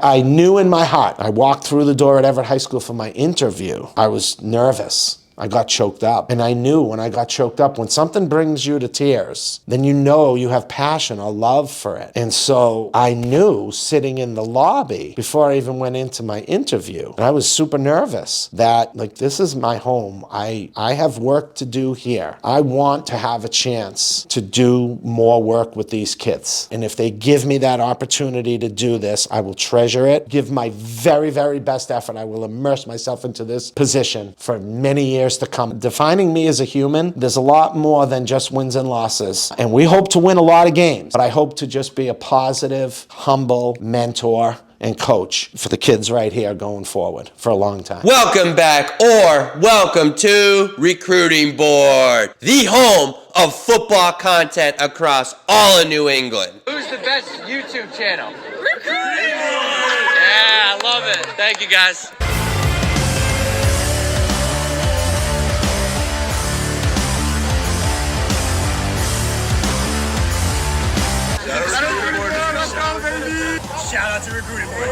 I knew in my heart, I walked through the door at Everett High School for my interview. I was nervous. I got choked up. And I knew when I got choked up, when something brings you to tears, then you know you have passion or love for it. And so I knew sitting in the lobby before I even went into my interview, and I was super nervous that, like, this is my home. I have work to do here. I want to have a chance to do more work with these kids. And if they give me that opportunity to do this, I will treasure it, give my very, very best effort. I will immerse myself into this position for many years to come. Defining me as a human, there's a lot more than just wins and losses. And we hope to win a lot of games, but I hope to just be a positive, humble mentor and coach for the kids right here going forward for a long time. Welcome back, or welcome to Recruiting Board, the home of football content across all of New England. Who's the best YouTube channel? Recruiting Board! Yeah, I love it. Thank you, guys. Shout out to Recruiting Board.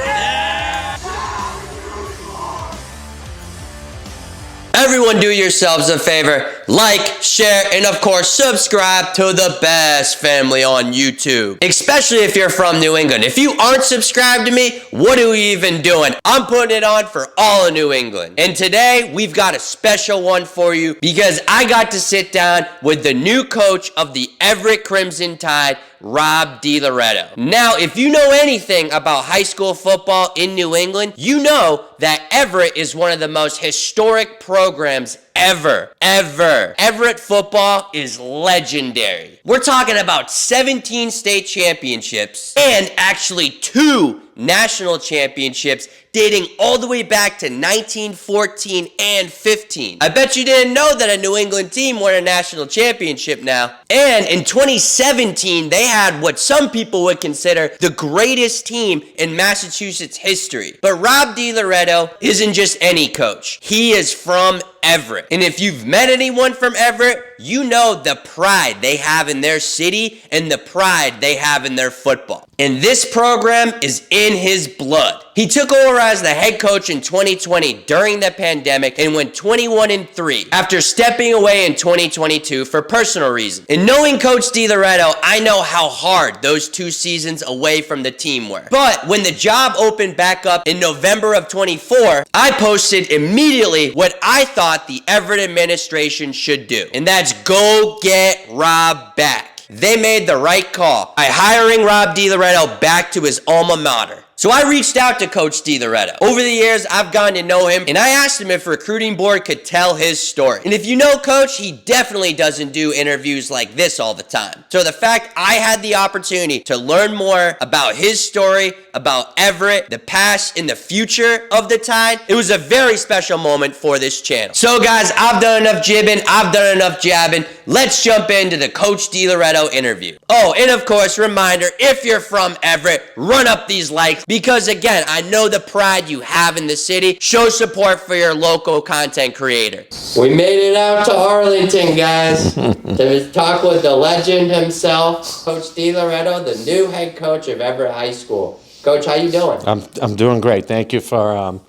Everyone do yourselves a favor, like, share, and of course, subscribe to the best family on YouTube. Especially if you're from New England. If you aren't subscribed to me, what are we even doing? I'm putting it on for all of New England. And today, we've got a special one for you because I got to sit down with the new coach of the Everett Crimson Tide, Rob DiLoreto. Now, if you know anything about high school football in New England, you know that Everett is one of the most historic programs ever. Everett football is legendary. We're talking about 17 state championships and actually 2 national championships dating all the way back to 1914 and 15. I bet you didn't know that a New England team won a national championship now. And in 2017, they had what some people would consider the greatest team in Massachusetts history. But Rob DiLoreto isn't just any coach. He is from Everett. And if you've met anyone from Everett, you know the pride they have in their city and the pride they have in their football. And this program is in his blood. He took over as the head coach in 2020 during the pandemic and went 21-3 after stepping away in 2022 for personal reasons. And knowing Coach DiLoreto, I know how hard those 2 seasons away from the team were. But when the job opened back up in November of 24, I posted immediately what I thought the Everett administration should do. And that's go get Rob back. They made the right call by hiring Rob DiLoreto back to his alma mater. So I reached out to Coach DiLoreto. Over the years, I've gotten to know him, and I asked him if Recruiting Board could tell his story. And if you know Coach, he definitely doesn't do interviews like this all the time. So the fact I had the opportunity to learn more about his story, about Everett, the past and the future of the Tide, it was a very special moment for this channel. So guys, I've done enough jibbing, I've done enough jabbing. Let's jump into the Coach DiLoreto interview. Oh, and of course, reminder, if you're from Everett, run up these likes. Because again, I know the pride you have in the city. Show support for your local content creator. We made it out to Arlington, guys, to talk with the legend himself, Coach DiLoreto, the new head coach of Everett High School. Coach, how you doing? I'm doing great. Thank you for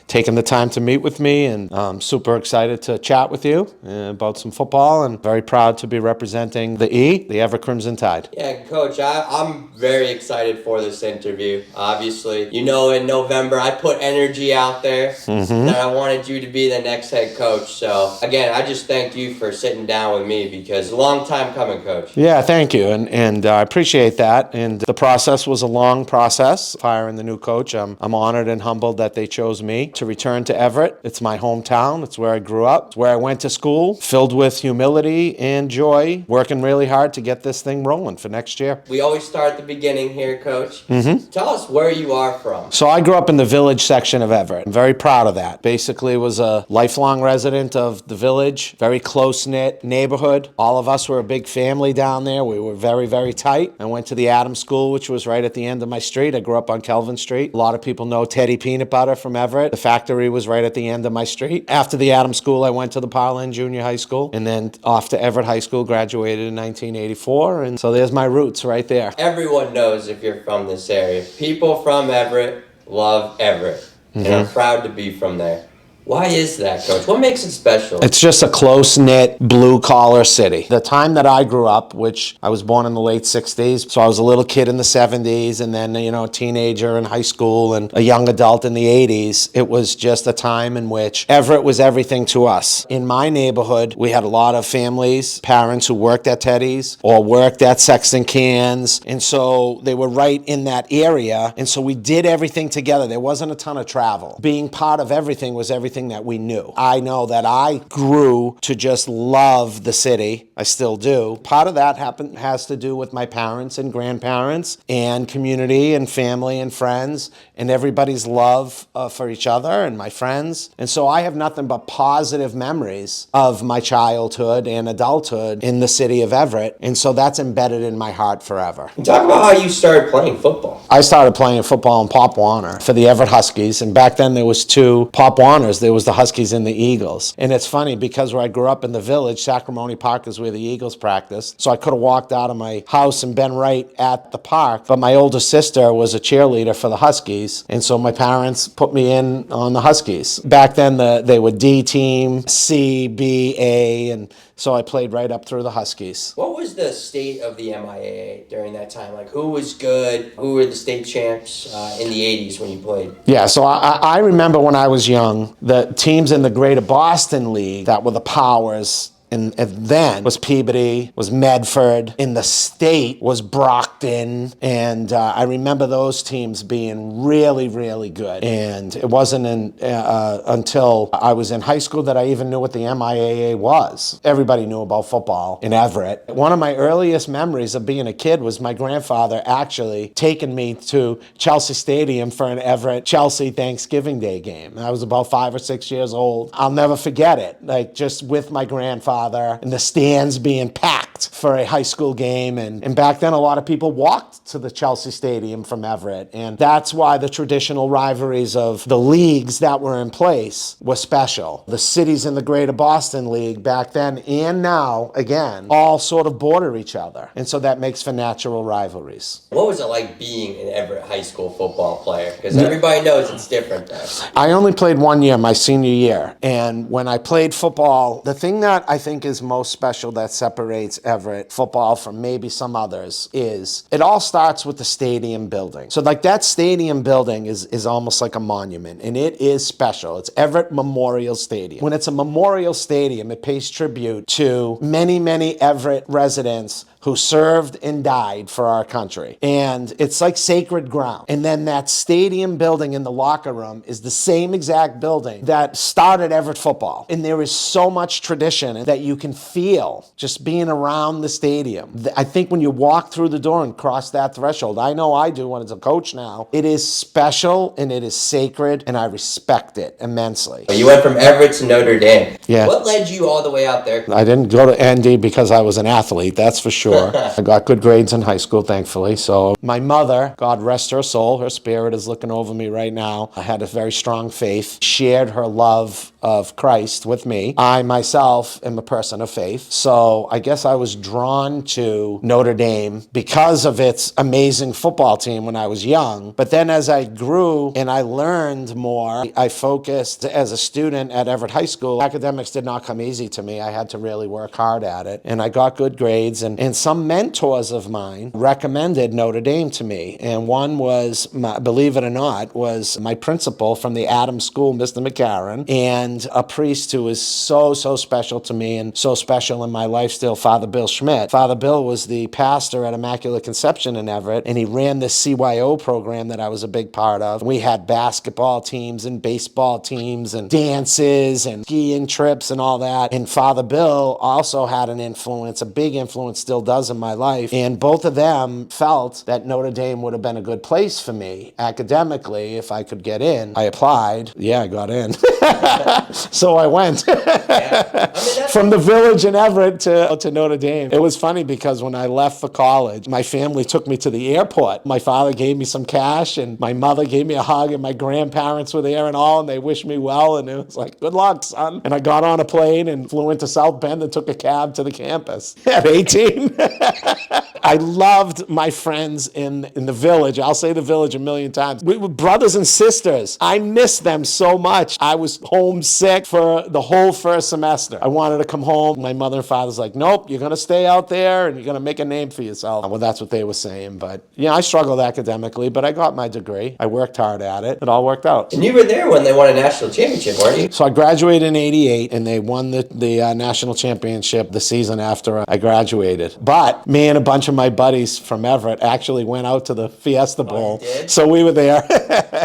taking the time to meet with me, and I'm super excited to chat with you about some football, and very proud to be representing the Everett Crimson Tide. Yeah, Coach, I'm very excited for this interview. Obviously, you know, in November, I put energy out there that I wanted you to be the next head coach. So, again, I just thank you for sitting down with me because it's a long time coming, Coach. Yeah, thank you, and I appreciate that. And the process was a long process, hiring the new coach. I'm honored and humbled that they chose me to return to Everett. It's my hometown. It's where I grew up. It's where I went to school, filled with humility and joy, working really hard to get this thing rolling for next year. We always start at the beginning here, Coach. Tell us where you are from. So I grew up in the village section of Everett. I'm very proud of that. Basically was a lifelong resident of the village, very close-knit neighborhood. All of us were a big family down there. We were very, very tight. I went to the Adams School, which was right at the end of my street. I grew up on Kelvin Street. A lot of people know Teddy Peanut Butter from Everett. The factory was right at the end of my street. After the Adams School, I went to the Parlin Junior High School, and then off to Everett High School, graduated in 1984, and so there's my roots right there. Everyone knows if you're from this area. People from Everett love Everett, and I'm proud to be from there. Why is that, Coach? What makes it special? It's just a close-knit, blue-collar city. The time that I grew up, which I was born in the late 60s, so I was a little kid in the 70s, and then, a teenager in high school, and a young adult in the 80s, it was just a time in which Everett was everything to us. In my neighborhood, we had a lot of families, parents who worked at Teddy's or worked at Sexton Cans, and so they were right in that area, and so we did everything together. There wasn't a ton of travel. Being part of everything was everything that we knew. I know that I grew to just love the city. I still do. Part of that has to do with my parents and grandparents and community and family and friends and everybody's love for each other and my friends. And so I have nothing but positive memories of my childhood and adulthood in the city of Everett. And so that's embedded in my heart forever. Talk about how you started playing football. I started playing football in Pop Warner for the Everett Huskies. And back then there was two Pop Warners. There was the Huskies and the Eagles. And it's funny because where I grew up in the village, Sacramone Park is where the Eagles practiced. So I could have walked out of my house and been right at the park. But my older sister was a cheerleader for the Huskies. And so my parents put me in on the Huskies. Back then they were D team, C, B, A, and so I played right up through the Huskies. What was the state of the MIAA during that time? Like, who was good? Who were the state champs in the 80s when you played? Yeah, so I remember when I was young, the teams in the Greater Boston League that were the powers. And then was Peabody, was Medford. In the state was Brockton. And I remember those teams being really, really good. And it wasn't until I was in high school that I even knew what the MIAA was. Everybody knew about football in Everett. One of my earliest memories of being a kid was my grandfather actually taking me to Chelsea Stadium for an Everett-Chelsea Thanksgiving Day game. I was about 5 or 6 years old. I'll never forget it. Like, just with my grandfather and the stands being packed for a high school game. And back then, a lot of people walked to the Chelsea Stadium from Everett. And that's why the traditional rivalries of the leagues that were in place were special. The cities in the Greater Boston League back then and now, again, all sort of border each other. And so that makes for natural rivalries. What was it like being an Everett High School football player? Because everybody knows it's different there. I only played 1 year, my senior year. And when I played football, the thing that I think is most special that separates Everett football from maybe some others is it all starts with the stadium building. So like that stadium building is almost like a monument, and it is special. It's Everett Memorial Stadium. When it's a memorial stadium, it pays tribute to many, many Everett residents who served and died for our country. And it's like sacred ground. And then that stadium building in the locker room is the same exact building that started Everett football. And there is so much tradition that you can feel just being around the stadium. I think when you walk through the door and cross that threshold, I know I do when it's a coach now, it is special and it is sacred and I respect it immensely. You went from Everett to Notre Dame. Yeah. What led you all the way out there? I didn't go to ND because I was an athlete, that's for sure. I got good grades in high school, thankfully. So my mother, God rest her soul, her spirit is looking over me right now. I had a very strong faith, shared her love of Christ with me. I myself am a person of faith. So I guess I was drawn to Notre Dame because of its amazing football team when I was young. But then as I grew and I learned more, I focused as a student at Everett High School. Academics did not come easy to me. I had to really work hard at it. And I got good grades. And some mentors of mine recommended Notre Dame to me. And one was, believe it or not, was my principal from the Adams School, Mr. McCarron, and a priest who is so, so special to me and so special in my life still, Father Bill Schmidt. Father Bill was the pastor at Immaculate Conception in Everett, and he ran this CYO program that I was a big part of. We had basketball teams and baseball teams and dances and skiing trips and all that. And Father Bill also had an influence, a big influence, still does in my life. And both of them felt that Notre Dame would have been a good place for me academically if I could get in. I applied. Yeah, I got in. So I went. From the village in Everett to Notre Dame. It was funny because when I left for college, my family took me to the airport. My father gave me some cash and my mother gave me a hug and my grandparents were there and all, and they wished me well, and it was like, good luck, son. And I got on a plane and flew into South Bend and took a cab to the campus at 18. I loved my friends in the village. I'll say the village a million times. We were brothers and sisters. I missed them so much. I was homesick for the whole first semester. I wanted to come home. My mother and father's like, nope, you're going to stay out there and you're going to make a name for yourself. Well, that's what they were saying. But yeah, I struggled academically, but I got my degree. I worked hard at it. It all worked out. And you were there when they won a national championship, weren't you? So I graduated in '88, and they won the national championship the season after I graduated. But me and a bunch of my buddies from Everett actually went out to the Fiesta Bowl. did? So we were there.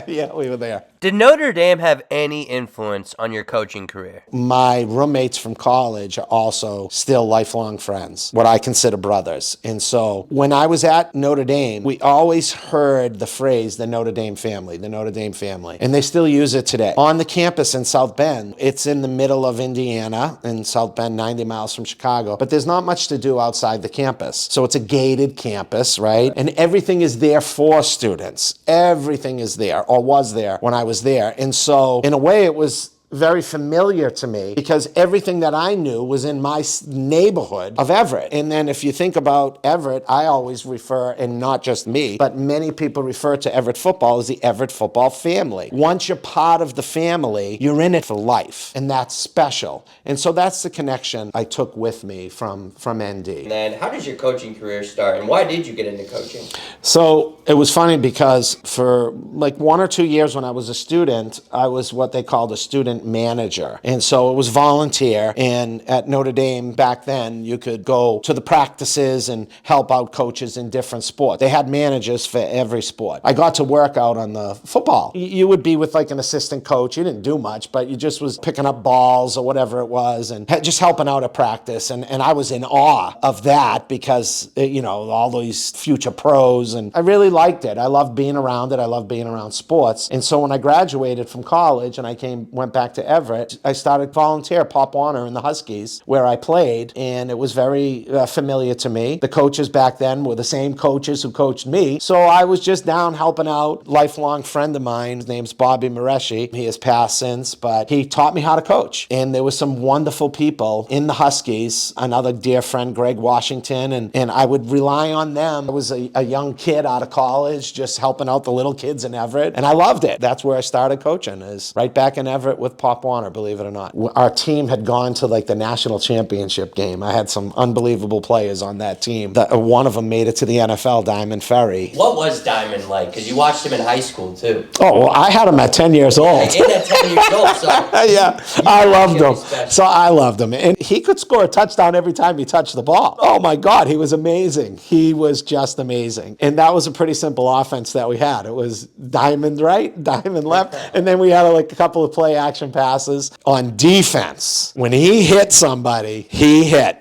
Yeah, we were there. Did Notre Dame have any influence on your coaching career? My roommates from college are also still lifelong friends, what I consider brothers. And so when I was at Notre Dame, we always heard the phrase, the Notre Dame family, the Notre Dame family. And they still use it today. On the campus in South Bend, it's in the middle of Indiana, in South Bend, 90 miles from Chicago, but there's not much to do outside the campus. So it's a gated campus, right? And everything is there for students. Everything is there, or was there when I was there. And so in a way it was very familiar to me because everything that I knew was in my neighborhood of Everett. And then if you think about Everett, I always refer, and not just me, but many people refer to Everett football as the Everett football family. Once you're part of the family, you're in it for life, and that's special. And so that's the connection I took with me from ND. And then how did your coaching career start, and why did you get into coaching? So it was funny because for like 1 or 2 years when I was a student, I was what they called a student manager. And so it was volunteer. And at Notre Dame back then, you could go to the practices and help out coaches in different sports. They had managers for every sport. I got to work out on the football. You would be with like an assistant coach. You didn't do much, but you just was picking up balls or whatever it was and just helping out at practice. And I was in awe of that because, you know, all these future pros. And I really liked it. I loved being around it. I loved being around sports. And so when I graduated from college and I went back to Everett, I started volunteer Pop Warner in the Huskies where I played, and it was very familiar to me. The coaches back then were the same coaches who coached me, so I was just down helping out. Lifelong friend of mine, his name's Bobby Mareschi. He has passed since, but he taught me how to coach, and there was some wonderful people in the Huskies. Another dear friend, Greg Washington, and I would rely on them. I was a young kid out of college, just helping out the little kids in Everett, and I loved it. That's where I started coaching, is right back in Everett with Pop Warner, believe it or not. Our team had gone to like the national championship game. I had some unbelievable players on that team. One of them made it to the NFL, Diamond Ferry. What was Diamond like? Because you watched him in high school too. Oh, well, I had him at 10 years old. And at 10 years old, so yeah, I loved him. So I loved him. And he could score a touchdown every time he touched the ball. Oh my God, he was amazing. He was just amazing. And that was a pretty simple offense that we had. It was Diamond right, Diamond left, and then we had like a couple of play action passes. On defense, when he hit somebody, he hit.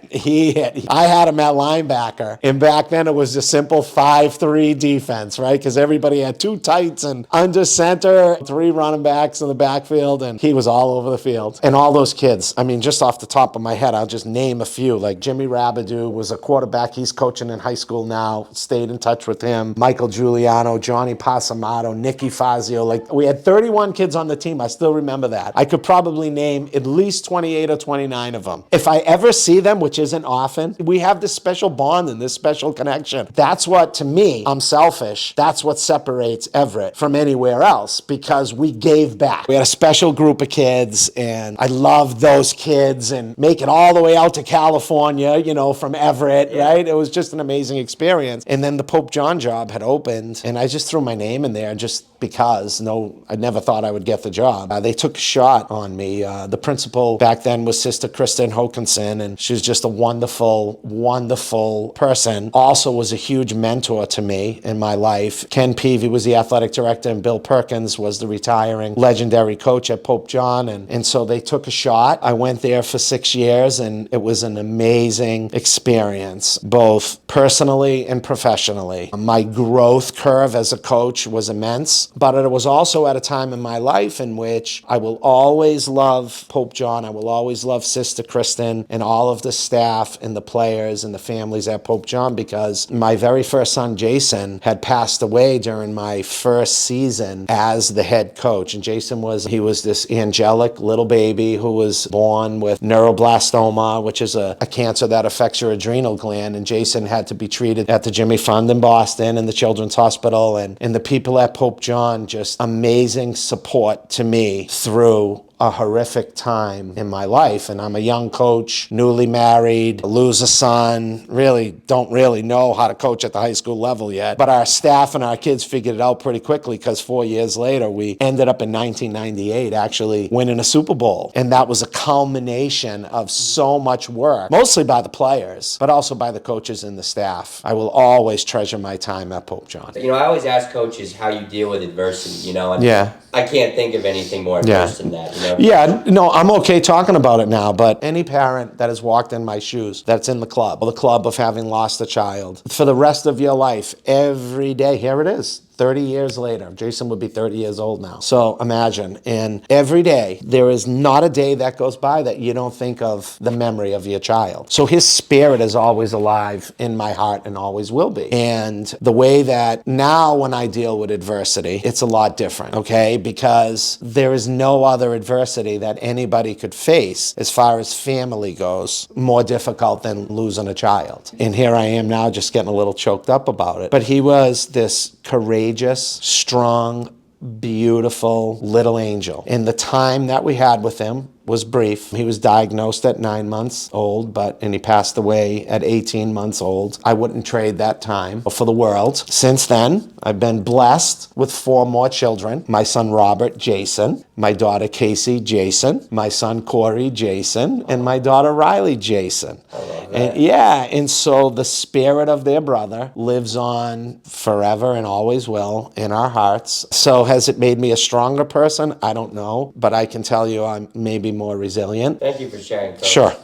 I had him at linebacker, and back then it was a simple 5-3 defense, right? Because everybody had two tights and under center, 3 running backs in the backfield, and he was all over the field. And all those kids, I mean, just off the top of my head, I'll just name a few. Like Jimmy Rabidou was a quarterback. He's coaching in high school now. Stayed in touch with him. Michael Giuliano, Johnny Pasamato, Nicky Fazio. Like, we had 31 kids on the team. I still remember that. I could probably name at least 28 or 29 of them. If I ever see them, which isn't often, we have this special bond and this special connection. That's what, to me, I'm selfish, that's what separates Everett from anywhere else, because we gave back. We had a special group of kids, and I loved those kids, and make it all the way out to California, you know, from Everett, right? It was just an amazing experience. And then the Pope John job had opened, and I just threw my name in there just because, I never thought I would get the job. They took a shot on me. The principal back then was Sister Kristen Hokinson, and she was just a wonderful, wonderful person. Also was a huge mentor to me in my life. Ken Peavy was the athletic director, and Bill Perkins was the retiring legendary coach at Pope John, and so they took a shot. I went there for 6 years, and it was an amazing experience, both personally and professionally. My growth curve as a coach was immense, but it was also at a time in my life in which I will always love Pope John. I will always love Sister Kristen and all of the staff and the players and the families at Pope John, because my very first son, Jason, had passed away during my first season as the head coach. And Jason was this angelic little baby who was born with neuroblastoma, which is a cancer that affects your adrenal gland. And Jason had to be treated at the Jimmy Fund in Boston and the Children's Hospital. And the people at Pope John, just amazing support to me through a horrific time in my life. And I'm a young coach, newly married, lose a son, don't really know how to coach at the high school level yet. But our staff and our kids figured it out pretty quickly, because 4 years later, we ended up in 1998 actually winning a Super Bowl. And that was a culmination of so much work, mostly by the players, but also by the coaches and the staff. I will always treasure my time at Pope John. You know, I always ask coaches how you deal with adversity, you know, and Yeah. I can't think of anything more adverse than that, you know? Yeah, no, I'm okay talking about it now, but any parent that has walked in my shoes, that's in the club, or the club of having lost a child, for the rest of your life, every day, here it is. 30 years later, Jason would be 30 years old now. So imagine, and every day, there is not a day that goes by that you don't think of the memory of your child. So his spirit is always alive in my heart and always will be. And the way that now when I deal with adversity, it's a lot different, okay? Because there is no other adversity that anybody could face as far as family goes more difficult than losing a child. And here I am now just getting a little choked up about it. But he was this courageous, strong, beautiful little angel. And the time that we had with him was brief. He was diagnosed at 9 months old, and he passed away at 18 months old. I wouldn't trade that time for the world. Since then, I've been blessed with 4 more children. My son Robert, Jason, my daughter Casey, Jason, my son Corey, Jason, and my daughter Riley, Jason. And so the spirit of their brother lives on forever and always will in our hearts. So has it made me a stronger person? I don't know, but I can tell you I'm maybe more resilient. Thank you for sharing, Coach. Sure.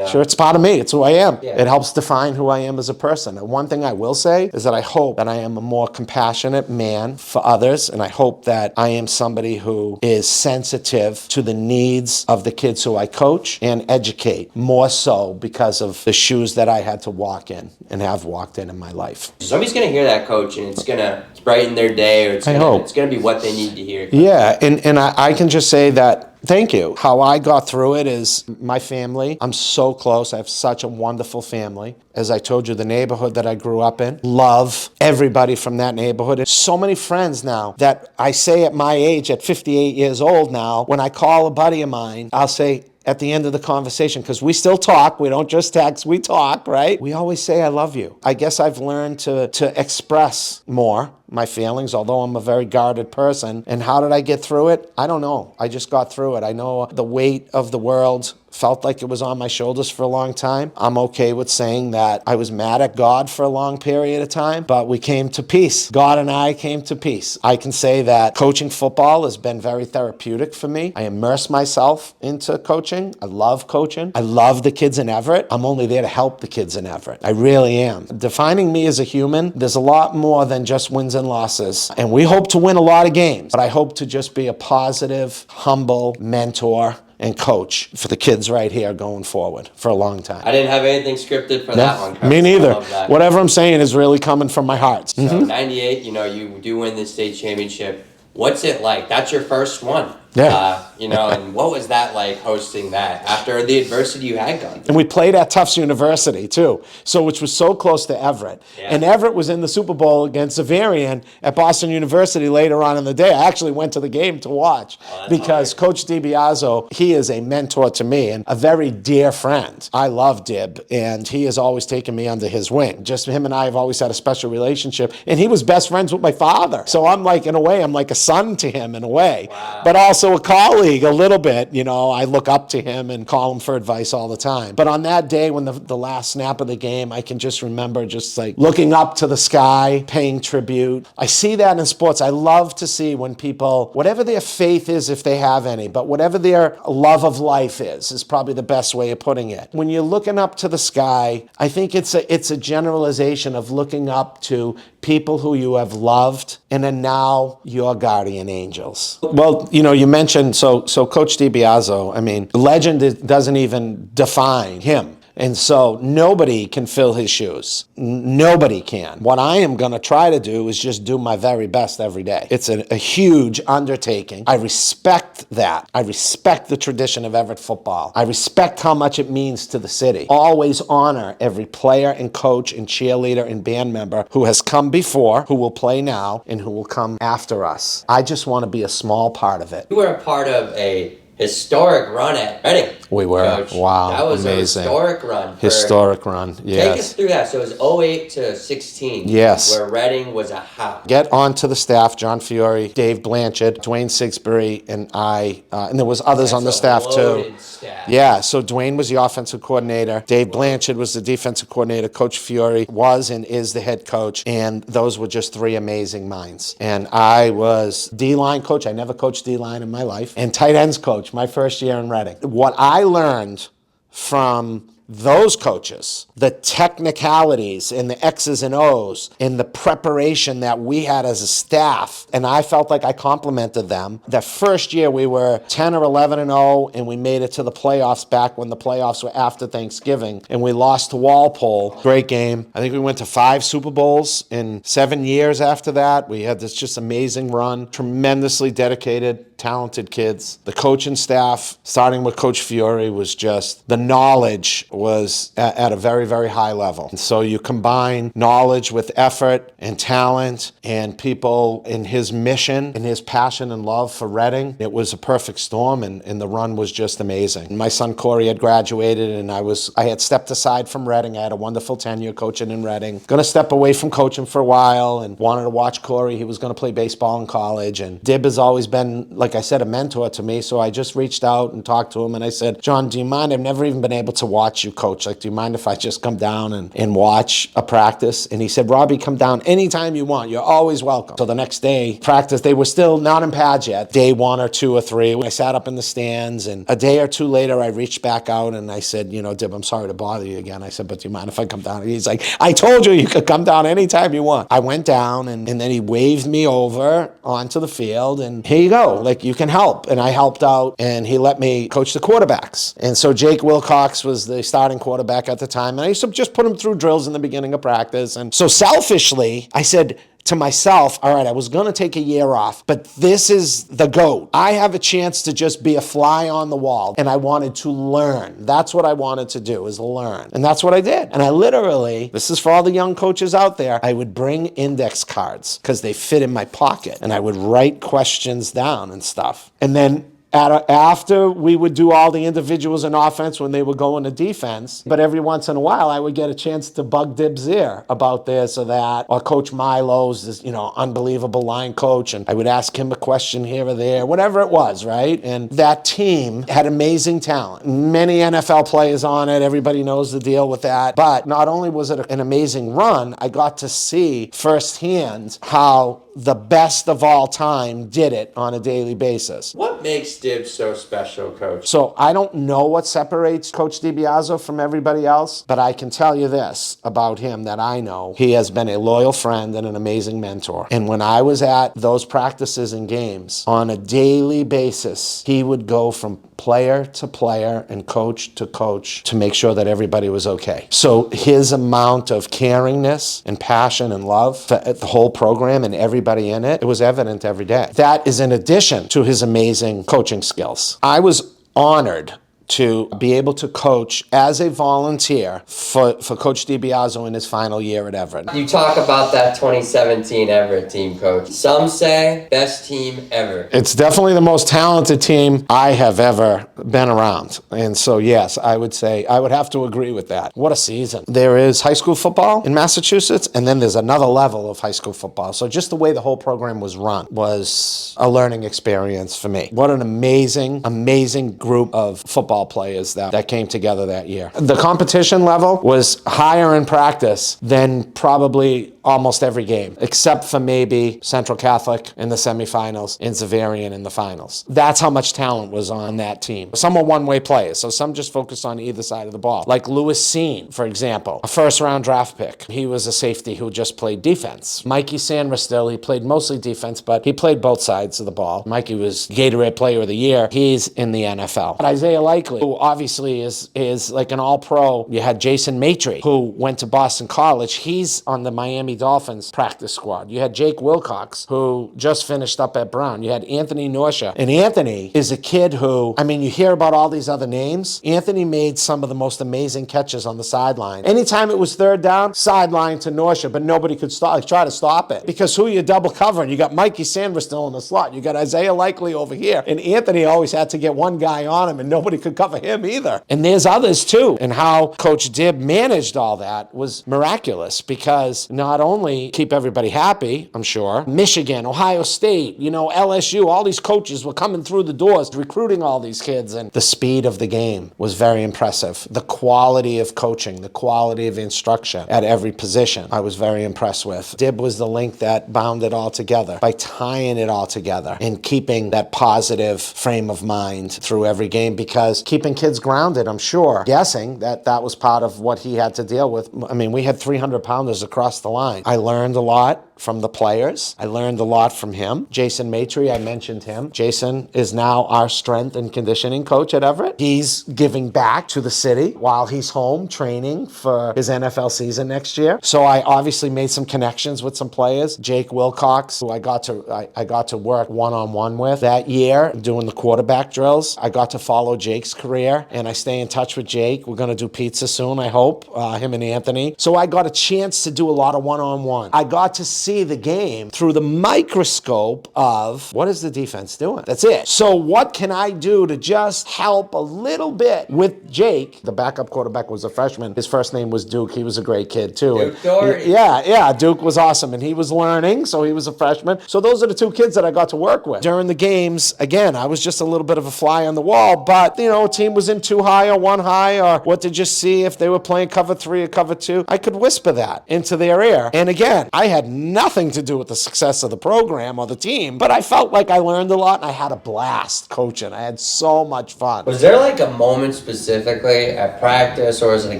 Sure, it's part of me. It's who I am. Yeah. It helps define who I am as a person. And one thing I will say is that I hope that I am a more compassionate man for others, and I hope that I am somebody who is sensitive to the needs of the kids who I coach and educate, more so because of the shoes that I had to walk in and have walked in my life. Somebody's going to hear that, Coach, and it's going to brighten their day, or it's going to be what they need to hear. Yeah, and I can just say that thank you. How I got through it is my family. I'm so close. I have such a wonderful family. As I told you, the neighborhood that I grew up in, love everybody from that neighborhood. So many friends now that I say at my age, at 58 years old now, when I call a buddy of mine, I'll say, at the end of the conversation, because we still talk, we don't just text, we talk, right? We always say, I love you. I guess I've learned to express more my feelings, although I'm a very guarded person. And how did I get through it? I don't know. I just got through it. I know the weight of the world felt like it was on my shoulders for a long time. I'm okay with saying that I was mad at God for a long period of time, but we came to peace. God and I came to peace. I can say that coaching football has been very therapeutic for me. I immerse myself into coaching. I love coaching. I love the kids in Everett. I'm only there to help the kids in Everett. I really am. Defining me as a human, there's a lot more than just wins and losses. And we hope to win a lot of games, but I hope to just be a positive, humble mentor and coach for the kids right here going forward for a long time. I didn't have anything scripted for that one, Coach. Me neither. Whatever I'm saying is really coming from my heart. So 98, you do win the state championship. What's it like? That's your first one. Yeah. And what was that like hosting that after the adversity you had gone through? And we played at Tufts University too, which was so close to Everett. Yeah. And Everett was in the Super Bowl against Xaverian at Boston University later on in the day. I actually went to the game to watch because Coach Dibiaso, he is a mentor to me and a very dear friend. I love Dib, and he has always taken me under his wing. Just him and I have always had a special relationship, and he was best friends with my father. So I'm like, in a way, I'm like a son to him in a way. Wow. But also a colleague a little bit. I look up to him and call him for advice all the time. But on that day when the last snap of the game, I can just remember just like looking up to the sky, paying tribute. I see that in sports. I love to see when people, whatever their faith is, if they have any, but whatever their love of life is probably the best way of putting it. When you're looking up to the sky, I think it's a generalization of looking up to people who you have loved and are now your guardian angels. Well, you mentioned, so Coach Dibiaso, I mean, legend doesn't even define him. And so nobody can fill his shoes. Nobody can. What I am going to try to do is just do my very best every day. It's a huge undertaking. I respect that. I respect the tradition of Everett football. I respect how much it means to the city. Always honor every player and coach and cheerleader and band member who has come before, who will play now, and who will come after us. I just want to be a small part of it. You were a part of a historic run at Reading. We were. Coach. Wow. That was amazing. A historic run. Historic run. Yes. Take us through that. So it was 08 to 16. Yes. Where Reading was a house. Get onto the staff, John Fiore, Dave Blanchard, Dwayne Sigsbury, and I, and there was others on the staff too. Staff. Yeah, so Dwayne was the offensive coordinator. Dave Blanchard was the defensive coordinator. Coach Fiore was and is the head coach. And those were just three amazing minds. And I was D-line coach. I never coached D-line in my life. And tight ends coach my first year in Reading. What I learned from those coaches, the technicalities and the X's and O's and the preparation that we had as a staff, and I felt like I complimented them. The first year we were 10 or 11-0, and we made it to the playoffs back when the playoffs were after Thanksgiving, and we lost to Walpole. Great game. I think we went to 5 Super Bowls in 7 years after that. We had this just amazing run, tremendously dedicated, talented kids. The coaching staff, starting with Coach Fiore, was just, the knowledge was at a very, very high level. And so you combine knowledge with effort and talent and people in his mission and his passion and love for Reading. It was a perfect storm, and the run was just amazing. My son Corey had graduated, and I had stepped aside from Reading. I had a wonderful tenure coaching in Reading. Going to step away from coaching for a while and wanted to watch Corey. He was going to play baseball in college, and Dib has always been, like I said, a mentor to me. So I just reached out and talked to him, and I said, John, do you mind? I've never even been able to watch you coach. Like, do you mind if I just come down and watch a practice? And he said, Robbie, come down anytime you want. You're always welcome. So the next day, practice, they were still not in pads yet. Day 1 or 2 or 3, I sat up in the stands, and a day or two later, I reached back out and I said, Dib, I'm sorry to bother you again. I said, but do you mind if I come down? And he's like, I told you could come down anytime you want. I went down, and then he waved me over onto the field, and here you go. Like, you can help. And I helped out, and he let me coach the quarterbacks. And so Jake Wilcox was the starting quarterback at the time, and I used to just put him through drills in the beginning of practice. And so selfishly, I said to myself, all right, I was going to take a year off, but this is the GOAT. I have a chance to just be a fly on the wall, and I wanted to learn. That's what I wanted to do, is learn. And that's what I did. And I literally, this is for all the young coaches out there, I would bring index cards because they fit in my pocket, and I would write questions down and stuff. And then after we would do all the individuals in offense when they were going to defense, but every once in a while I would get a chance to bug Dib's ear about this or that, or Coach Milo's this, unbelievable line coach, and I would ask him a question here or there, whatever it was, right? And that team had amazing talent. Many NFL players on it, everybody knows the deal with that, but not only was it an amazing run, I got to see firsthand how the best of all time did it on a daily basis. What makes Dib so special, Coach? So I don't know what separates Coach Dibiaso from everybody else, but I can tell you this about him that I know. He has been a loyal friend and an amazing mentor. And when I was at those practices and games, on a daily basis, he would go from player to player and coach to coach to make sure that everybody was okay. So his amount of caringness and passion and love for the whole program and everybody in it was evident every day. That is in addition to his amazing coaching skills. I was honored to be able to coach as a volunteer for Coach Dibiaso in his final year at Everett. You talk about that 2017 Everett team, Coach. Some say best team ever. It's definitely the most talented team I have ever been around. And so, yes, I would say, I would have to agree with that. What a season. There is high school football in Massachusetts, and then there's another level of high school football. So just the way the whole program was run was a learning experience for me. What an amazing, amazing group of football players that came together that year. The competition level was higher in practice than probably almost every game, except for maybe Central Catholic in the semifinals and Xaverian in the finals. That's how much talent was on that team. Some are one-way players, so some just focused on either side of the ball. Like Louis Seen, for example, a first-round draft pick. He was a safety who just played defense. Mikey Sandristil, he played mostly defense, but he played both sides of the ball. Mikey was Gatorade Player of the Year. He's in the NFL. But Isaiah Likely, who obviously is like an all-pro. You had Jason Maitre, who went to Boston College. He's on the Miami Dolphins practice squad. You had Jake Wilcox, who just finished up at Brown. You had Anthony Norsha. And Anthony is a kid who, I mean, you hear about all these other names. Anthony made some of the most amazing catches on the sideline. Anytime it was third down, sideline to Norsha, but nobody could try to stop it. Because who you double covering? You got Mikey Sanders still in the slot. You got Isaiah Likely over here. And Anthony always had to get one guy on him, and nobody could cover him either. And there's others too. And how Coach Dib managed all that was miraculous, because not only keep everybody happy, I'm sure, Michigan, Ohio State, LSU, all these coaches were coming through the doors, recruiting all these kids, and the speed of the game was very impressive. The quality of coaching, the quality of instruction at every position, I was very impressed with. Dib was the link that bound it all together by tying it all together and keeping that positive frame of mind through every game, because keeping kids grounded, I'm sure, guessing that was part of what he had to deal with. I mean, we had 300-pounders across the line. I learned a lot from the players. I learned a lot from him. Jason Maitre, I mentioned him. Jason is now our strength and conditioning coach at Everett. He's giving back to the city while he's home training for his NFL season next year. So I obviously made some connections with some players. Jake Wilcox, who I got to work one-on-one with that year doing the quarterback drills. I got to follow Jake's career, and I stay in touch with Jake. We're going to do pizza soon, I hope, him and Anthony. So I got a chance to do a lot of one-on-one. I got to see the game through the microscope of what is the defense doing? That's it. So what can I do to just help a little bit with Jake? The backup quarterback was a freshman. His first name was Duke. He was a great kid too. Duke Doherty. Yeah. Duke was awesome, and he was learning, so he was a freshman. So those are the two kids that I got to work with. During the games, again, I was just a little bit of a fly on the wall, but a team was in 2 high or 1 high, or what did you see if they were playing cover 3 or cover 2? I could whisper that into their ear. And again, I had nothing to do with the success of the program or the team, but I felt like I learned a lot, and I had a blast coaching. I had so much fun. Was there like a moment specifically at practice, or was it a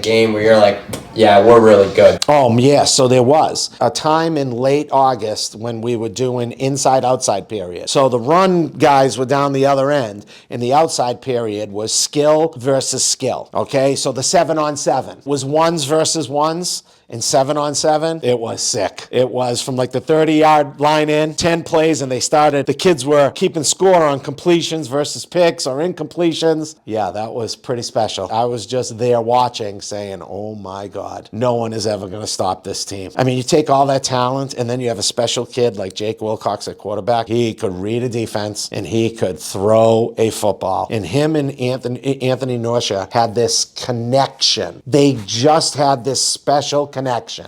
game where you're like, yeah, we're really good? Oh, yeah, so there was a time in late August when we were doing inside-outside period. So the run guys were down the other end, and the outside period was skill versus skill, okay? So the 7-on-7 was ones versus ones, and 7-on-7, it was sick. It was from like the 30-yard line in, 10 plays, and the kids were keeping score on completions versus picks or incompletions. Yeah, that was pretty special. I was just there watching, saying, oh my God, no one is ever going to stop this team. I mean, you take all that talent, and then you have a special kid like Jake Wilcox at quarterback. He could read a defense, and he could throw a football. And him and Anthony Norsha had this connection. They just had this special connection.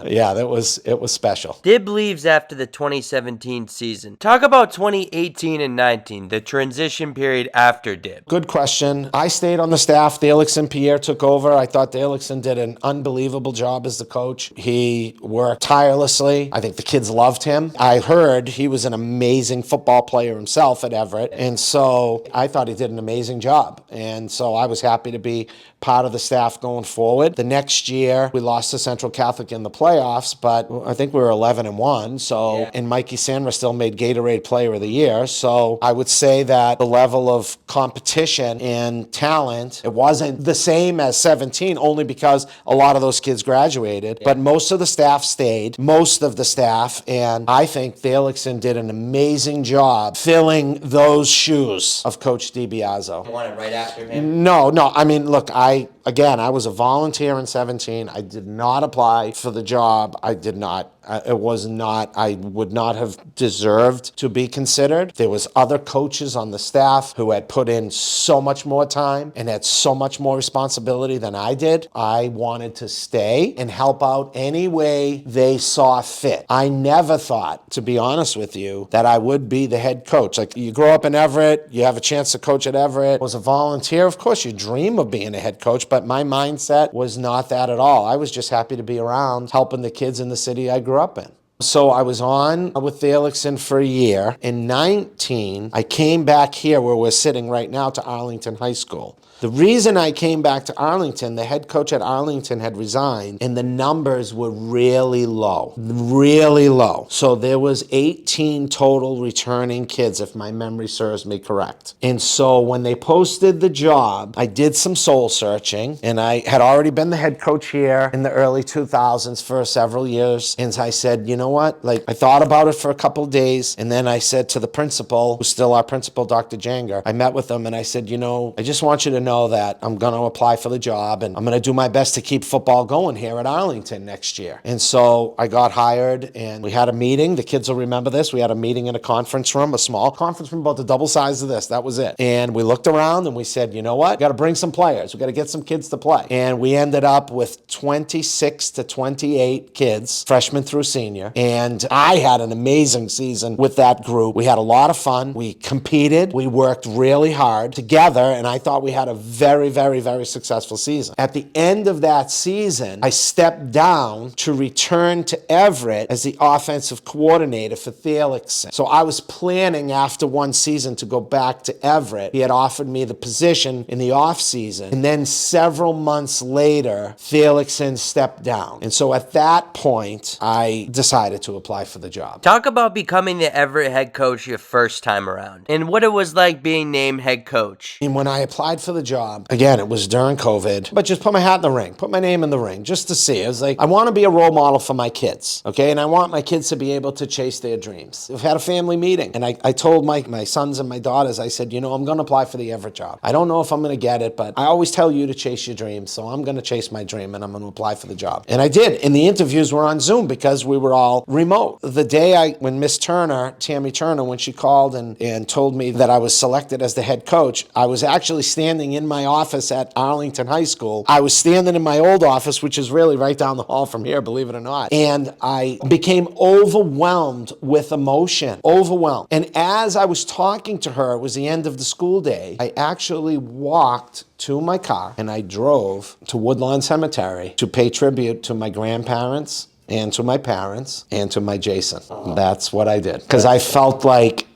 Yeah, it was special. Dib leaves after the 2017 season. Talk about 2018 and 19, the transition period after Dib. Good question. I stayed on the staff. Dalix and Pierre took over. I thought Dalix did an unbelievable job as the coach. He worked tirelessly. I think the kids loved him. I heard he was an amazing football player himself at Everett, and so I thought he did an amazing job. And so I was happy to be part of the staff going forward. The next year, we lost to Central Catholic in the playoffs, but I think we were 11-1. So, yeah. And Mikey Sandra still made Gatorade Player of the Year. So I would say that the level of competition and talent, it wasn't the same as 17, only because a lot of those kids graduated. Yeah. But most of the staff stayed, and I think Dalixon did an amazing job filling those shoes of Coach Dibiaso. You want it right after him? No. I mean, look, I was a volunteer in 17. I did not apply for the job. I did not. I would not have deserved to be considered. There was other coaches on the staff who had put in so much more time and had so much more responsibility than I did. I wanted to stay and help out any way they saw fit. I never thought, to be honest with you, that I would be the head coach. Like, you grow up in Everett, you have a chance to coach at Everett. I was a volunteer. Of course, you dream of being a head coach, but my mindset was not that at all. I was just happy to be around helping the kids in the city I grew up in. So I was on with Felixson for a year. In 19, I came back here where we're sitting right now to Arlington High School. The reason I came back to Arlington, the head coach at Arlington had resigned, and the numbers were really low, really low. So there was 18 total returning kids, if my memory serves me correct. And so when they posted the job, I did some soul searching, and I had already been the head coach here in the early 2000s for several years. And I said, you know what? Like, I thought about it for a couple of days, and then I said to the principal, who's still our principal, Dr. Janger, I met with him and I said, you know, I just want you to know that I'm going to apply for the job and I'm going to do my best to keep football going here at Arlington next year. And so I got hired and we had a meeting. The kids will remember this. We had a meeting in a conference room, a small conference room about the double size of this. That was it. And we looked around and we said, you know what? We got to bring some players. We got to get some kids to play. And we ended up with 26 to 28 kids, freshman through senior. And I had an amazing season with that group. We had a lot of fun. We competed. We worked really hard together. And I thought we had a very, very, very successful season. At the end of that season, I stepped down to return to Everett as the offensive coordinator for Felixson. So I was planning after one season to go back to Everett. He had offered me the position in the off season. And then several months later, Felixson stepped down. And so at that point, I decided to apply for the job. Talk about becoming the Everett head coach your first time around and what it was like being named head coach. And when I applied for the job, again, it was during COVID, but just put my hat in the ring, put my name in the ring just to see. I was like, I want to be a role model for my kids, okay? And I want my kids to be able to chase their dreams. We've had a family meeting, and I told my sons and my daughters, I said, you know, I'm going to apply for the Everett job. I don't know if I'm going to get it, but I always tell you to chase your dreams, so I'm going to chase my dream, and I'm going to apply for the job. And I did, and the interviews were on Zoom because we were all remote. The day when Miss Turner, Tammy Turner, when she called and told me that I was selected as the head coach, I was actually standing in my office at Arlington High School. I was standing in my old office, which is really right down the hall from here, believe it or not. And I became overwhelmed with emotion, overwhelmed. And as I was talking to her, it was the end of the school day, I actually walked to my car and I drove to Woodlawn Cemetery to pay tribute to my grandparents and to my parents and to my Jason. That's what I did. Because I felt like,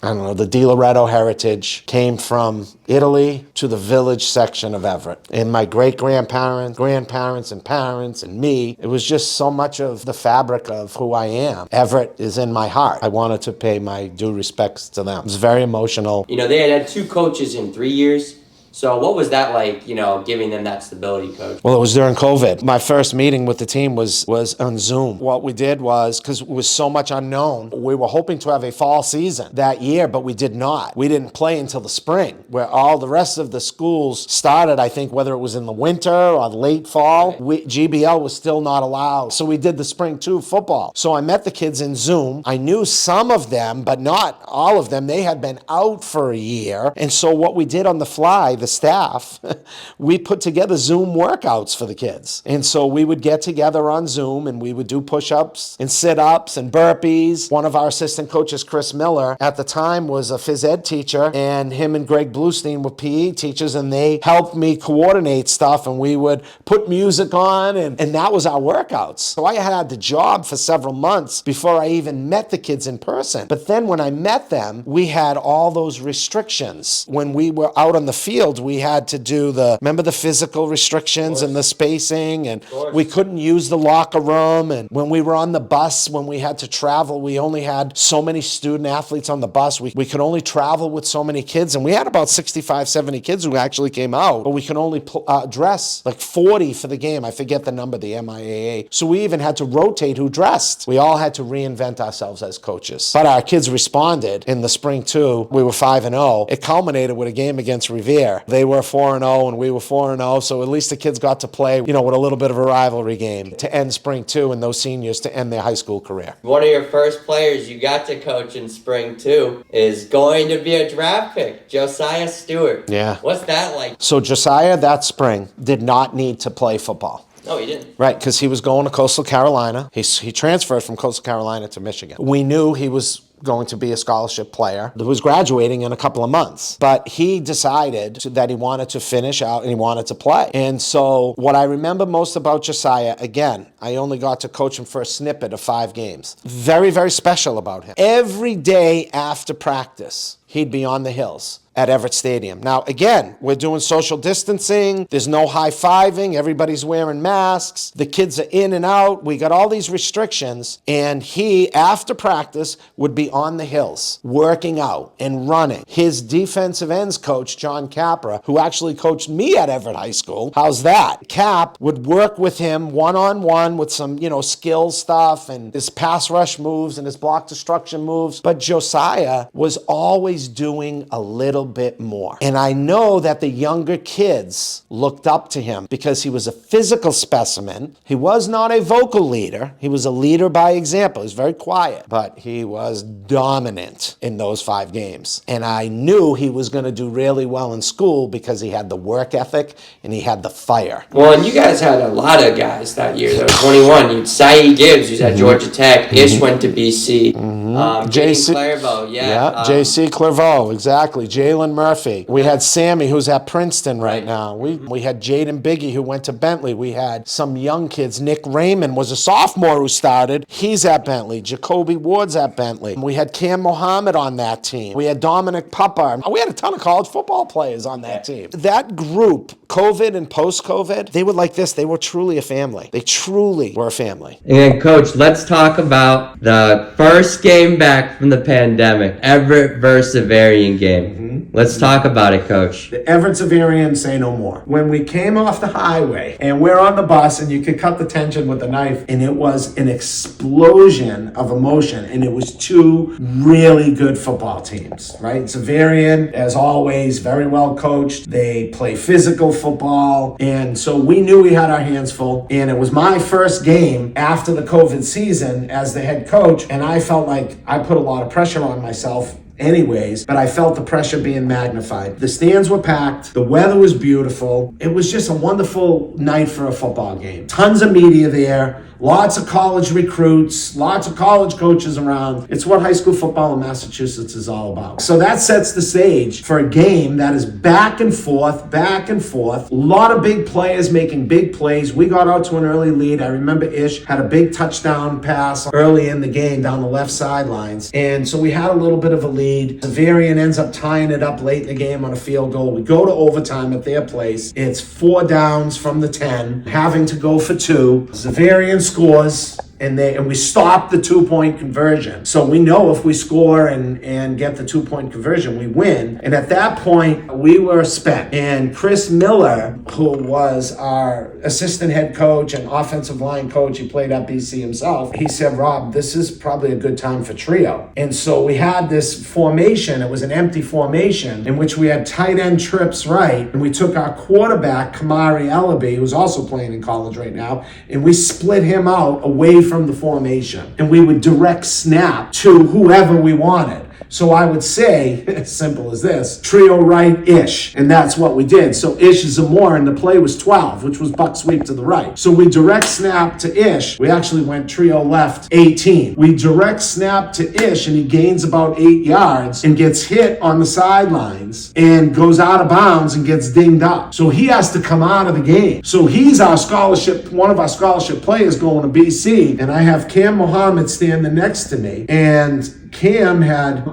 I don't know, the DiLoreto heritage came from Italy to the village section of Everett. And my great-grandparents, grandparents, and parents, and me, it was just so much of the fabric of who I am. Everett is in my heart. I wanted to pay my due respects to them. It was very emotional. You know, they had 2 coaches in 3 years. So what was that like, you know, giving them that stability, coach? Well, it was during COVID. My first meeting with the team was on Zoom. What we did was, because it was so much unknown, we were hoping to have a fall season that year, but we did not. We didn't play until the spring, where all the rest of the schools started, I think, whether it was in the winter or late fall. GBL was still not allowed. So we did the spring 2 football. So I met the kids in Zoom. I knew some of them, but not all of them. They had been out for a year. And so what we did on the fly, the staff, we put together Zoom workouts for the kids. And so we would get together on Zoom and we would do push-ups and sit-ups and burpees. One of our assistant coaches, Chris Miller, at the time was a phys ed teacher, and him and Greg Bluestein were PE teachers, and they helped me coordinate stuff, and we would put music on, and that was our workouts. So I had the job for several months before I even met the kids in person. But then when I met them, we had all those restrictions. When we were out on the field, we had to do remember the physical restrictions and the spacing, and we couldn't use the locker room. And when we were on the bus, when we had to travel, we only had so many student athletes on the bus. We could only travel with so many kids, and we had about 65, 70 kids who actually came out, but we could only dress like 40 for the game. I forget the number, the MIAA. So we even had to rotate who dressed. We all had to reinvent ourselves as coaches. But our kids responded in the spring too. We were 5-0. It culminated with a game against Revere. They were 4-0 and we were 4-0, so at least the kids got to play, with a little bit of a rivalry game to end spring 2 and those seniors to end their high school career. One of your first players you got to coach in spring 2 is going to be a draft pick, Josiah Stewart. Yeah. What's that like? So Josiah that spring did not need to play football. No, he didn't. Right, because he was going to Coastal Carolina. He transferred from Coastal Carolina to Michigan. We knew he was going to be a scholarship player who was graduating in a couple of months. But he decided that he wanted to finish out and he wanted to play. And so what I remember most about Josiah, again, I only got to coach him for a snippet of 5 games. Very, very special about him. Every day after practice, he'd be on the hills at Everett Stadium. Now, again, we're doing social distancing. There's no high-fiving. Everybody's wearing masks. The kids are in and out. We got all these restrictions. And he, after practice, would be on the hills, working out and running. His defensive ends coach, John Capra, who actually coached me at Everett High School, how's that? Cap would work with him one-on-one with some, skill stuff and his pass rush moves and his block destruction moves. But Josiah was always doing a little bit more. And I know that the younger kids looked up to him because he was a physical specimen. He was not a vocal leader. He was a leader by example. He was very quiet, but he was dominant in those 5 games. And I knew he was going to do really well in school because he had the work ethic and he had the fire. Well, and you guys had a lot of guys that year. There were 21. You had Saeed Gibbs, who's at Georgia Tech. Ish went to BC. JC Clairvaux, JC Clairvaux, exactly. Jalen Murphy. We had Sammy, who's at Princeton right now. We had Jaden Biggie, who went to Bentley. We had some young kids. Nick Raymond was a sophomore who started. He's at Bentley. Jacoby Ward's at Bentley. We had Cam Mohammed on that team. We had Dominic Pupper. We had a ton of college football players on that team. That group, COVID and post-COVID, they were like this. They were truly a family. They truly were a family. And Coach, let's talk about the first game back from the pandemic, Everett versus Xaverian game. Let's talk about it, Coach. The Everett Xaverian, say no more. When we came off the highway and we're on the bus and you could cut the tension with a knife, and it was an explosion of emotion, and it was 2 really good football teams, right? Xaverian, as always, very well coached. They play physical football, and so we knew we had our hands full, and it was my first game after the COVID season as the head coach, and I felt like I put a lot of pressure on myself anyways, but I felt the pressure being magnified. The stands were packed. The weather was beautiful. It was just a wonderful night for a football game. Tons of media there. Lots of college recruits, lots of college coaches around. It's what high school football in Massachusetts is all about. So that sets the stage for a game that is back and forth, back and forth. A lot of big players making big plays. We got out to an early lead. I remember Ish had a big touchdown pass early in the game down the left sidelines. And so we had a little bit of a lead. Xaverian ends up tying it up late in the game on a field goal. We go to overtime at their place. It's 4 downs from the 10, having to go for 2. Xaverian scores, and we stop the 2-point conversion. So we know if we score and get the 2-point conversion, we win. And at that point, we were spent. And Chris Miller, who was our assistant head coach and offensive line coach, he played at BC himself, he said, Rob, this is probably a good time for trio. And so we had this formation. It was an empty formation in which we had tight end trips right, and we took our quarterback, Kamari Ellaby, who's also playing in college right now, and we split him out away from the formation, and we would direct snap to whoever we wanted. So I would say, as simple as this, trio right Ish, and that's what we did. So Ish Zamora, and the play was 12, which was buck sweep to the right. So we direct snap to Ish. We actually went trio left 18. We direct snap to Ish, and he gains about 8 yards and gets hit on the sidelines and goes out of bounds and gets dinged up. So he has to come out of the game. So he's our scholarship, one of our scholarship players going to BC, and I have Cam Mohammed standing next to me, and Cam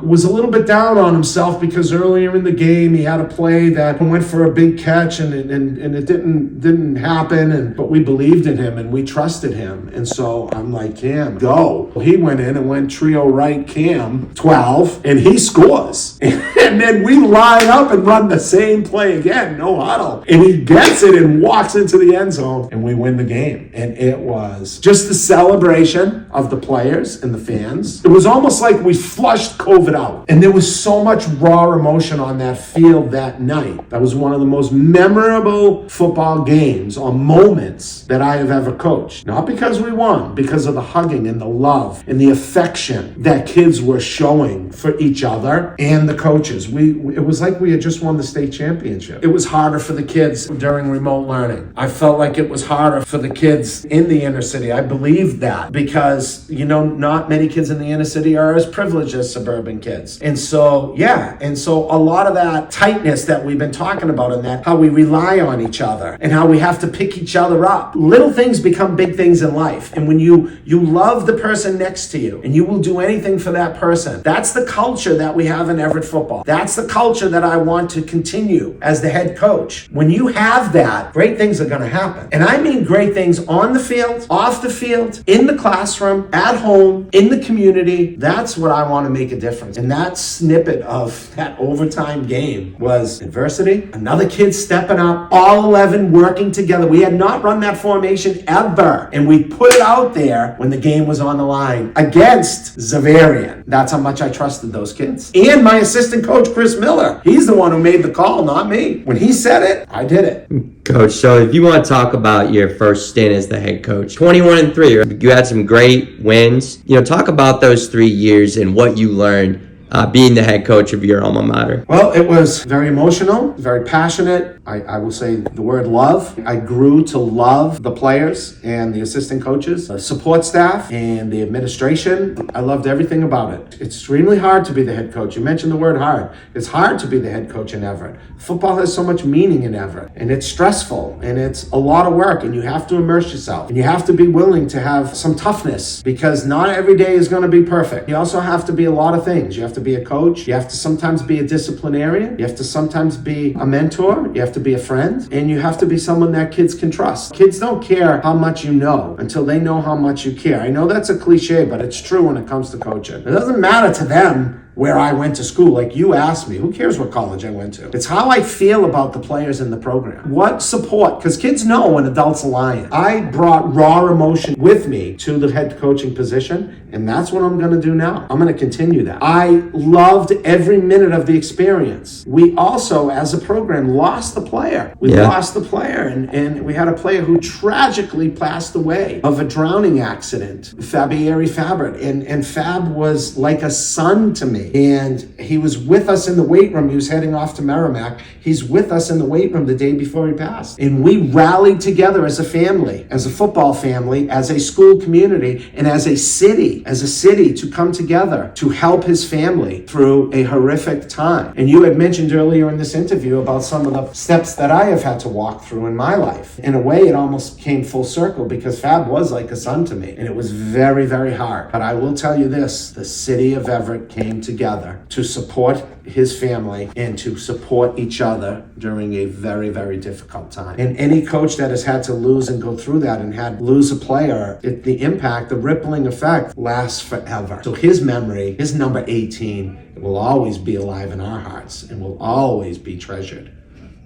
was a little bit down on himself because earlier in the game he had a play that went for a big catch and it didn't happen, but we believed in him and we trusted him, and so I'm like, Cam, go. He went in and went trio right Cam 12, and he scores. And then we line up and run the same play again, no huddle, and he gets it and walks into the end zone, and we win the game. And it was just the celebration of the players and the fans. It was almost like we flushed COVID out. And there was so much raw emotion on that field that night. That was one of the most memorable football games or moments that I have ever coached. Not because we won, because of the hugging and the love and the affection that kids were showing for each other and the coaches. It was like we had just won the state championship. It was harder for the kids during remote learning. I felt like it was harder for the kids in the inner city. I believed that because, not many kids in the inner city are as privileged privileged as suburban kids. And so, a lot of that tightness that we've been talking about, and that how we rely on each other and how we have to pick each other up. Little things become big things in life. And when you love the person next to you and you will do anything for that person, that's the culture that we have in Everett football. That's the culture that I want to continue as the head coach. When you have that, great things are going to happen. And I mean great things on the field, off the field, in the classroom, at home, in the community. That's what I want to make a difference. And that snippet of that overtime game was adversity, another kid stepping up, all 11 working together. We had not run that formation ever. And we put it out there when the game was on the line against Zavarian. That's how much I trusted those kids. And my assistant coach, Chris Miller, he's the one who made the call, not me. When he said it, I did it. Coach, so if you want to talk about your first stint as the head coach, 21-3, you had some great wins. Talk about those 3 years and what you learned being the head coach of your alma mater. Well, it was very emotional, very passionate. I will say the word love. I grew to love the players and the assistant coaches, the support staff, and the administration. I loved everything about it. It's extremely hard to be the head coach. You mentioned the word hard. It's hard to be the head coach in Everett. Football has so much meaning in Everett, and it's stressful, and it's a lot of work, and you have to immerse yourself, and you have to be willing to have some toughness, because not every day is going to be perfect. You also have to be a lot of things. You have to be a coach. You have to sometimes be a disciplinarian. You have to sometimes be a mentor. You have to be a friend, and you have to be someone that kids can trust. Kids don't care how much you know until they know how much you care. I know that's a cliche, but it's true when it comes to coaching. It doesn't matter to them where I went to school. Like you asked me, who cares what college I went to? It's how I feel about the players in the program. What support, because kids know when adults are lying. I brought raw emotion with me to the head coaching position, and that's what I'm going to do now. I'm going to continue that. I loved every minute of the experience. We also, as a program, lost the player. We lost the player, and we had a player who tragically passed away of a drowning accident, Fiore Fabert, and Fab was like a son to me. And he was with us in the weight room. He was heading off to Merrimack. He's with us in the weight room the day before he passed. And we rallied together as a family, as a football family, as a school community, and as a city to come together to help his family through a horrific time. And you had mentioned earlier in this interview about some of the steps that I have had to walk through in my life. In a way, it almost came full circle, because Fab was like a son to me. And it was very, very hard. But I will tell you this, the city of Everett came together to support his family and to support each other during a very, very difficult time. And any coach that has had to lose and go through that and had lose a player, the impact, the rippling effect lasts forever. So his memory, his number 18, will always be alive in our hearts and will always be treasured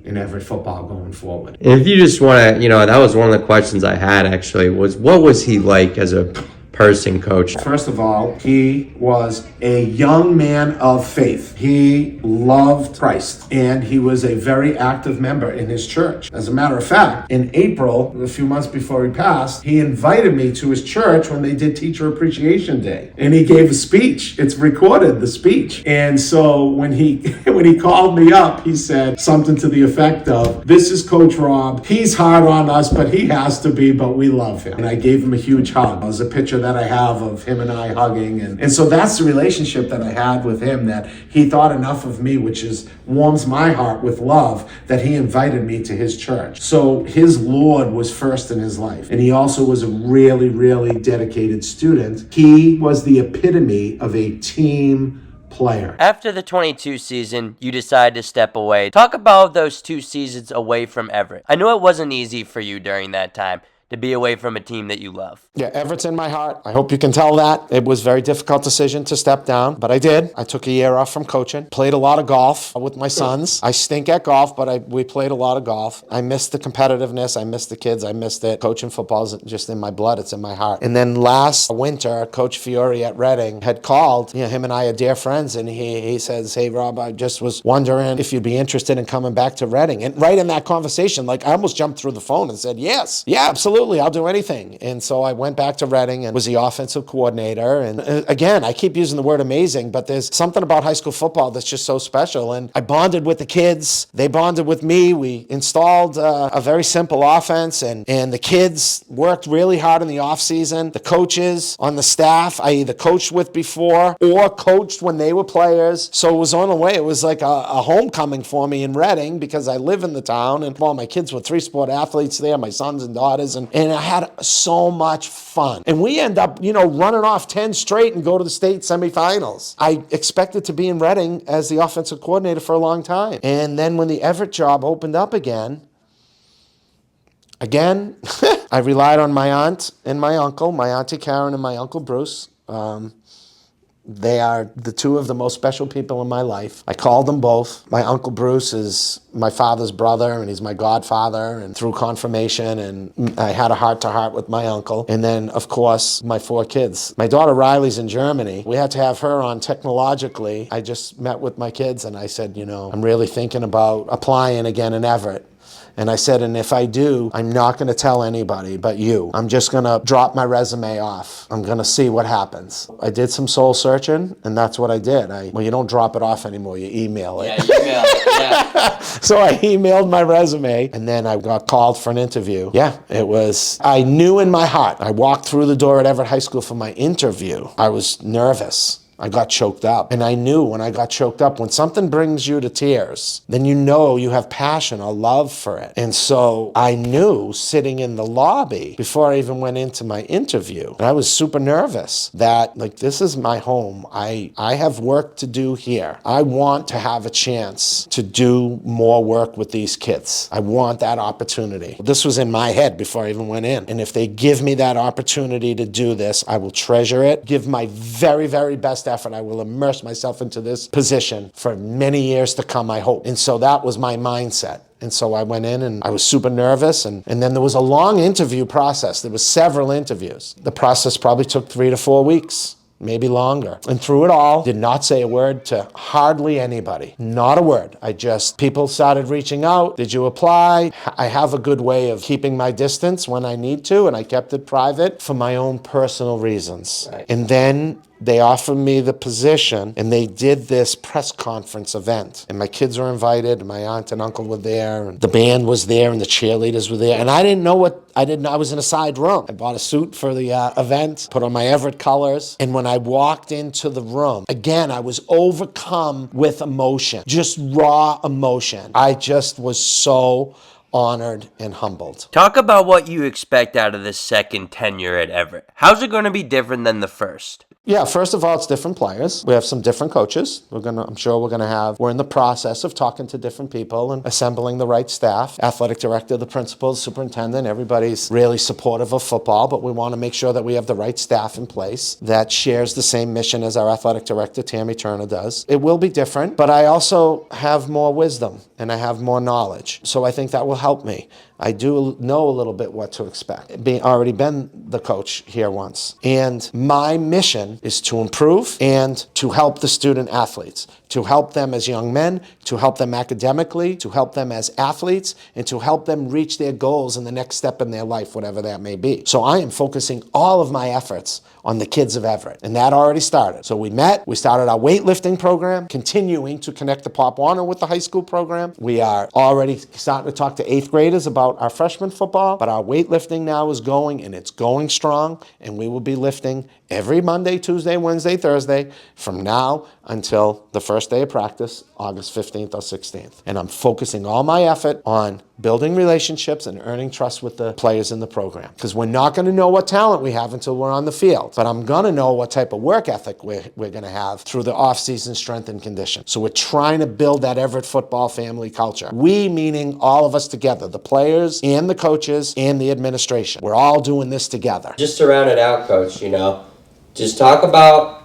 in Everett football going forward. And if you just want to, that was one of the questions I had actually, was what was he like as a person, coach? First of all, he was a young man of faith. He loved Christ, and he was a very active member in his church. As a matter of fact, in April, a few months before he passed, he invited me to his church when they did Teacher Appreciation Day, and he gave a speech. It's recorded, the speech. And so when he called me up, he said something to the effect of, "This is Coach Rob. He's hard on us, but he has to be, but we love him." And I gave him a huge hug. It was a picture that I have of him and I hugging. And so that's the relationship that I had with him, that he thought enough of me, which warms my heart with love, that he invited me to his church. So his Lord was first in his life. And he also was a really, really dedicated student. He was the epitome of a team player. After the 22 season, you decided to step away. Talk about those 2 seasons away from Everett. I know it wasn't easy for you during that time to be away from a team that you love. Yeah, Everett's in my heart. I hope you can tell that. It was a very difficult decision to step down, but I did. I took a year off from coaching, played a lot of golf with my sons. I stink at golf, but we played a lot of golf. I missed the competitiveness. I missed the kids. I missed it. Coaching football is just in my blood. It's in my heart. And then last winter, Coach Fiore at Reading had called. Him and I are dear friends, and he says, "Hey, Rob, I just was wondering if you'd be interested in coming back to Reading." And right in that conversation, I almost jumped through the phone and said, "Yes, yeah, absolutely. absolutely, I'll do anything. And so I went back to Reading and was the offensive coordinator. And again, I keep using the word amazing, but there's something about high school football that's just so special. And I bonded with the kids. They bonded with me. We installed a very simple offense, and the kids worked really hard in the off season. The coaches on the staff I either coached with before or coached when they were players. So it was on the way. It was like a homecoming for me in Reading because I live in the town, and all my kids were three-sport athletes there, my sons and daughters, and I had so much fun. And we end up, running off 10 straight and go to the state semifinals. I expected to be in Reading as the offensive coordinator for a long time. And then when the Everett job opened up again, I relied on my aunt and my uncle, my auntie Karen and my uncle Bruce. They are the two of the most special people in my life. I called them both. My Uncle Bruce is my father's brother, and he's my godfather, and through confirmation, and I had a heart-to-heart with my uncle. And then, of course, my 4 kids. My daughter Riley's in Germany. We had to have her on technologically. I just met with my kids, and I said, I'm really thinking about applying again in Everett. And I said, and if I do, I'm not going to tell anybody but you. I'm just going to drop my resume off. I'm going to see what happens. I did some soul searching, and that's what I did. Well, you don't drop it off anymore. You email it. Yeah, email it, yeah. So I emailed my resume, and then I got called for an interview. Yeah, I knew in my heart. I walked through the door at Everett High School for my interview. I was nervous. I got choked up. And I knew when I got choked up, when something brings you to tears, then you know you have passion or love for it. And so I knew sitting in the lobby before I even went into my interview, and I was super nervous that this is my home. I have work to do here. I want to have a chance to do more work with these kids. I want that opportunity. This was in my head before I even went in. And if they give me that opportunity to do this, I will treasure it, give my very, very best effort. I will immerse myself into this position for many years to come, I hope. And so that was my mindset. And so I went in and I was super nervous. And then there was a long interview process. There was several interviews. The process probably took 3 to 4 weeks. Maybe longer. And through it all, did not say a word to hardly anybody. Not a word. People started reaching out. Did you apply? I have a good way of keeping my distance when I need to, and I kept it private for my own personal reasons. Right. And then they offered me the position, and they did this press conference event. And my kids were invited, and my aunt and uncle were there, and the band was there, and the cheerleaders were there. And I didn't know I was in a side room. I bought a suit for the event, put on my Everett colors. And when I walked into the room, again, I was overcome with emotion, just raw emotion. I just was so honored and humbled. Talk about what you expect out of this second tenure at Everett. How's it going to be different than the first? Yeah, first of all, it's different players. We have some different coaches. We're in the process of talking to different people and assembling the right staff. Athletic director, the principal, the superintendent, everybody's really supportive of football, but we want to make sure that we have the right staff in place that shares the same mission as our athletic director, Tammy Turner, does. It will be different, but I also have more wisdom and I have more knowledge. So I think that will help me. I do know a little bit what to expect, already been the coach here once. And my mission is to improve and to help the student athletes, to help them as young men, to help them academically, to help them as athletes, and to help them reach their goals in the next step in their life, whatever that may be. So I am focusing all of my efforts on the kids of Everett, and that already started. So we started our weightlifting program, continuing to connect the Pop Warner with the high school program. We are already starting to talk to 8th graders about our freshman football, but our weightlifting now is going, and it's going strong, and we will be lifting every Monday, Tuesday, Wednesday, Thursday from now until the first day of practice, August 15th or 16th. And I'm focusing all my effort on building relationships and earning trust with the players in the program. Because we're not going to know what talent we have until we're on the field. But I'm going to know what type of work ethic we're going to have through the off-season strength and condition. So we're trying to build that Everett football family culture. We, meaning all of us together, the players and the coaches and the administration. We're all doing this together. Just to round it out, Coach, just talk about,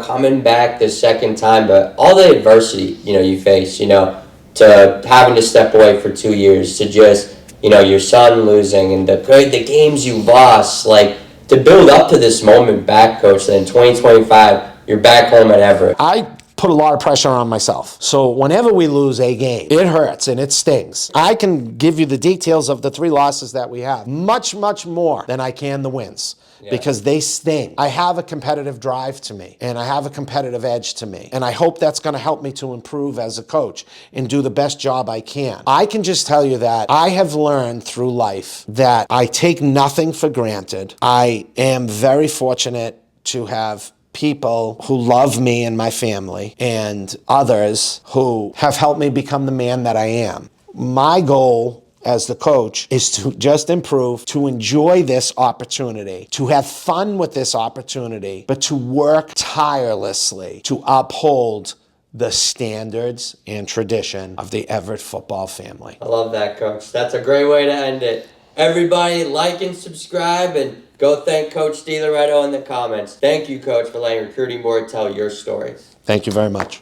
coming back the second time, but all the adversity, you face, to having to step away for 2 years, to just, your son losing and the games you lost, to build up to this moment back, Coach, that in 2025, you're back home at Everett. I put a lot of pressure on myself. So whenever we lose a game, it hurts and it stings. I can give you the details of the 3 losses that we have, much, much more than I can the wins. Yeah. Because they sting. I have a competitive drive to me, and I have a competitive edge to me, and I hope that's going to help me to improve as a coach and do the best job I can. I can just tell you that I have learned through life that I take nothing for granted. I am very fortunate to have people who love me and my family, and others who have helped me become the man that I am. My goal as the coach is to just improve, to enjoy this opportunity, to have fun with this opportunity, but to work tirelessly to uphold the standards and tradition of the Everett football family. I love that, Coach. That's a great way to end it. Everybody like and subscribe, and go thank Coach DiLoreto in the comments. Thank you, Coach, for letting Recruiting Board tell your stories. Thank you very much.